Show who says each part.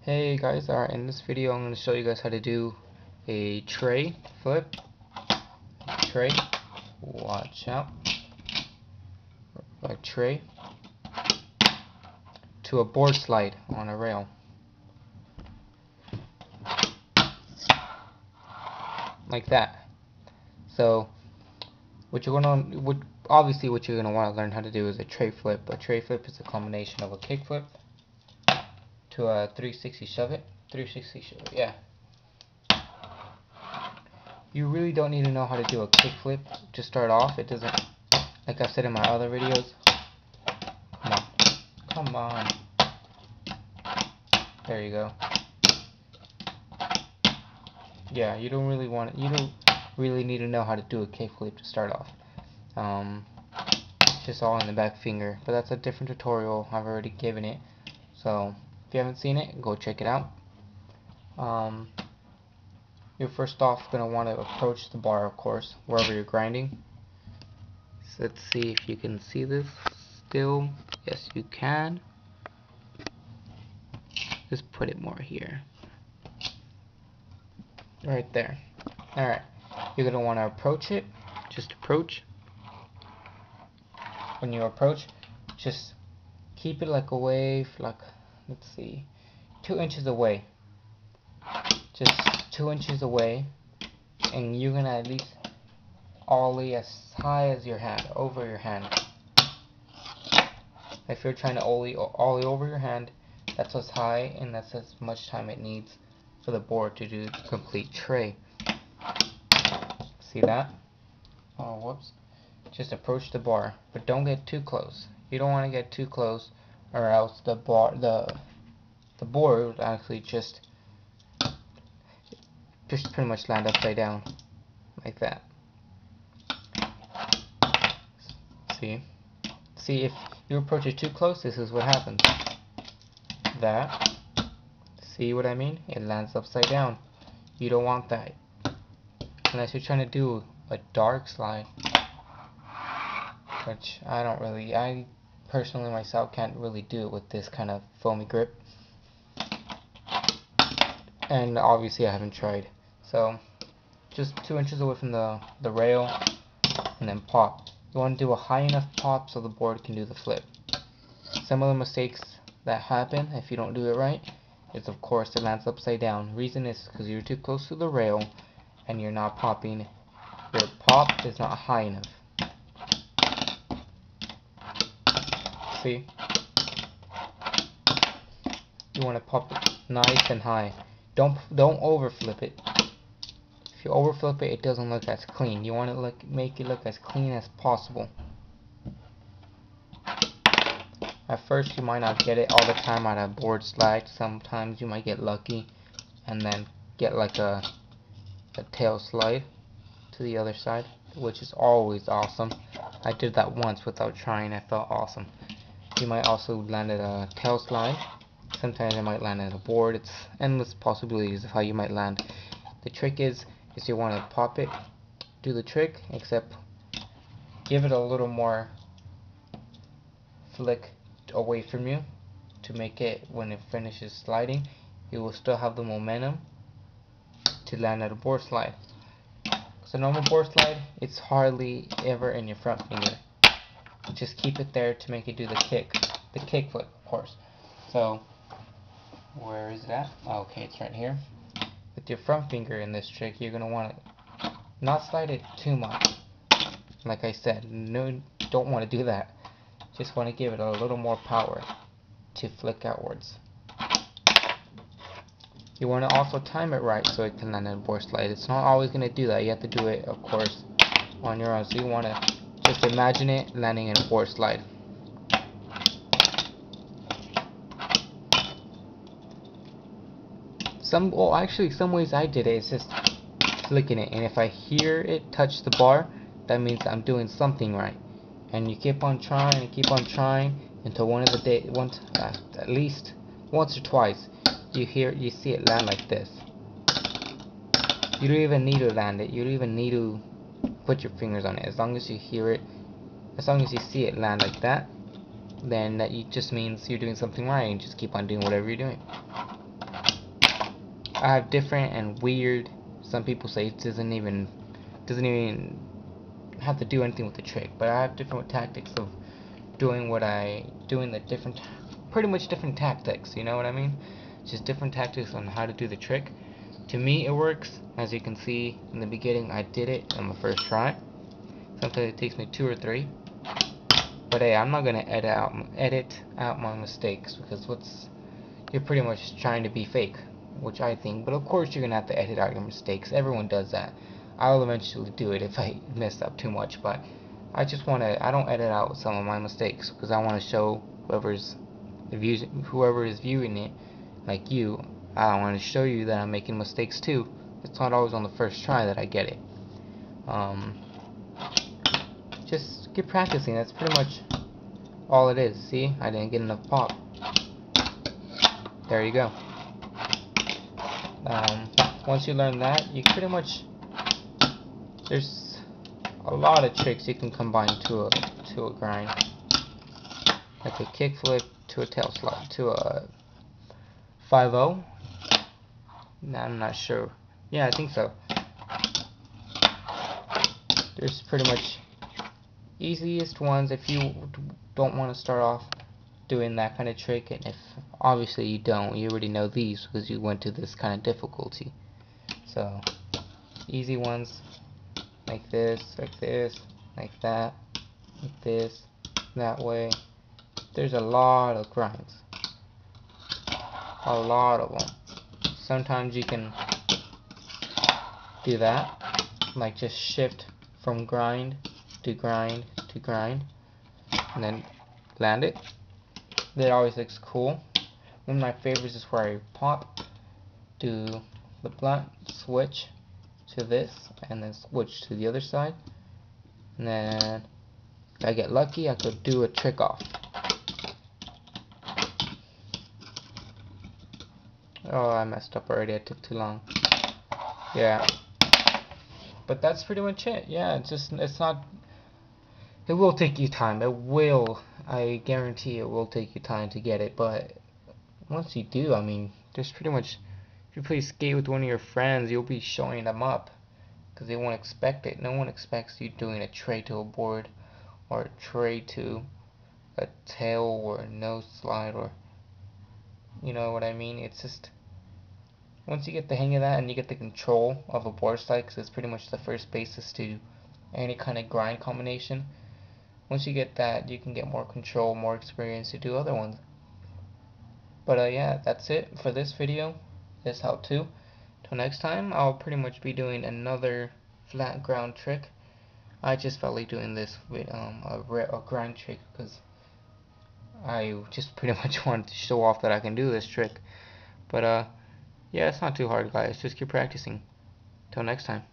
Speaker 1: Hey guys, alright, in this video I'm going to show you guys how to do a tray flip. Tray, watch out, like tray to a board slide on a rail, like that. So what you're going to, obviously what you're going to want to learn how to do is a tray flip. A tray flip is a combination of a kick flip to a 360 shove it. 360 shove it, yeah. You really don't need to know how to do a kick flip to start off. It doesn't, like I've said in my other videos. Come on. There you go. Yeah, you don't really need to know how to do a kick flip to start off. Just all in the back finger, but that's a different tutorial. I've already given it. So if you haven't seen it, go check it out. You're first off going to want to approach the bar, of course, wherever you're grinding. So let's see if you can see this still. Yes, you can. Just put it more here. Right there. Alright. You're going to want to approach it. Just approach. When you approach, just keep it like away, like, let's see, 2 inches away. Just 2 inches away, and you're gonna at least ollie as high as your hand, over your hand. If you're trying to ollie over your hand, that's as high and that's as much time it needs for the board to do the complete tray. See that? Oh, whoops. Just approach the bar, but don't get too close. You don't want to get too close, or else the board would actually just pretty much land upside down, like that. See, if you approach it too close, this is what happens. That. See what I mean? It lands upside down. You don't want that, unless you're trying to do a dark slide, which I personally myself can't really do it with this kind of foamy grip, and obviously I haven't tried. So just 2 inches away from the rail, and then pop. You want to do a high enough pop so the board can do the flip. Some of the mistakes that happen if you don't do it right is, of course, it lands upside down. Reason is because you're too close to the rail and you're not popping. Your pop is not high enough. See? You want to pop it nice and high. Don't overflip it. If you overflip it, it doesn't look as clean. You want to make it look as clean as possible. At first, you might not get it all the time on a board slide. Sometimes you might get lucky and then get like a tail slide to the other side, which is always awesome. I did that once without trying. I felt awesome. You might also land at a tail slide. Sometimes it might land at a board. It's endless possibilities of how you might land. The trick is you want to pop it, do the trick, except give it a little more flick away from you to make it, when it finishes sliding, you will still have the momentum to land at a board slide. So normal board slide, it's hardly ever in your front finger. Just keep it there to make it do the kick flip, of course. So where is that? Okay, it's right here. With your front finger in this trick, you're gonna want to not slide it too much. Like I said, no, don't want to do that. Just want to give it a little more power to flick outwards. You want to also time it right so it can land in a board slide. It's not always going to do that. You have to do it, of course, on your own. So you want to just imagine it landing in a board slide. Actually, some ways I did it is just flicking it, and if I hear it touch the bar, that means I'm doing something right. And you keep on trying and keep on trying until at least once or twice, you see it land like this. You don't even need to land it. You don't even need to put your fingers on it. As long as you hear it, as long as you see it land like that, then that just means you're doing something right, and just keep on doing whatever you're doing. I have different and weird. Some people say it doesn't even have to do anything with the trick, but I have different tactics of doing the different, pretty much different tactics. You know what I mean? Just different tactics on how to do the trick. To me, it works. As you can see in the beginning, I did it on the first try. Sometimes it takes me 2 or 3. But hey, I'm not gonna edit out my mistakes, because you're pretty much trying to be fake, which I think. But of course, you're gonna have to edit out your mistakes. Everyone does that. I'll eventually do it if I mess up too much. But I don't edit out some of my mistakes, because I want to show whoever is viewing it, like you. I want to show you that I'm making mistakes too. It's not always on the first try that I get it. Just keep practicing. That's pretty much all it is. See, I didn't get enough pop. There you go. Once you learn that, you pretty much, there's a lot of tricks you can combine to a grind, like a kickflip to a tail slide to a 5-0. Nah, I'm not sure. Yeah, I think so. There's pretty much easiest ones if you don't want to start off doing that kind of trick, and if obviously you don't, you already know these because you went to this kind of difficulty. So easy ones like this, like that, like this, that way. There's a lot of grinds, a lot of them. Sometimes you can do that, like just shift from grind to grind to grind, and then land it. That always looks cool. One of my favorites is where I pop, do the blunt, switch to this, and then switch to the other side. And then if I get lucky, I could do a trick off. Oh, I messed up already. I took too long. Yeah. But that's pretty much it. Yeah, it will take you time. I guarantee it will take you time to get it. But once you do, I mean, there's pretty much, if you play skate with one of your friends, you'll be showing them up, because they won't expect it. No one expects you doing a tray to a board, or a tray to a tail, or a nose slide, or, you know what I mean? It's just, once you get the hang of that and you get the control of a board slide, because it's pretty much the first basis to any kind of grind combination. Once you get that, you can get more control, more experience to do other ones. But yeah, that's it for this video, this how-to. Till next time, I'll pretty much be doing another flat ground trick. I just felt like doing this with a grind trick, because I just pretty much wanted to show off that I can do this trick. But yeah, it's not too hard, guys. Just keep practicing. Till next time.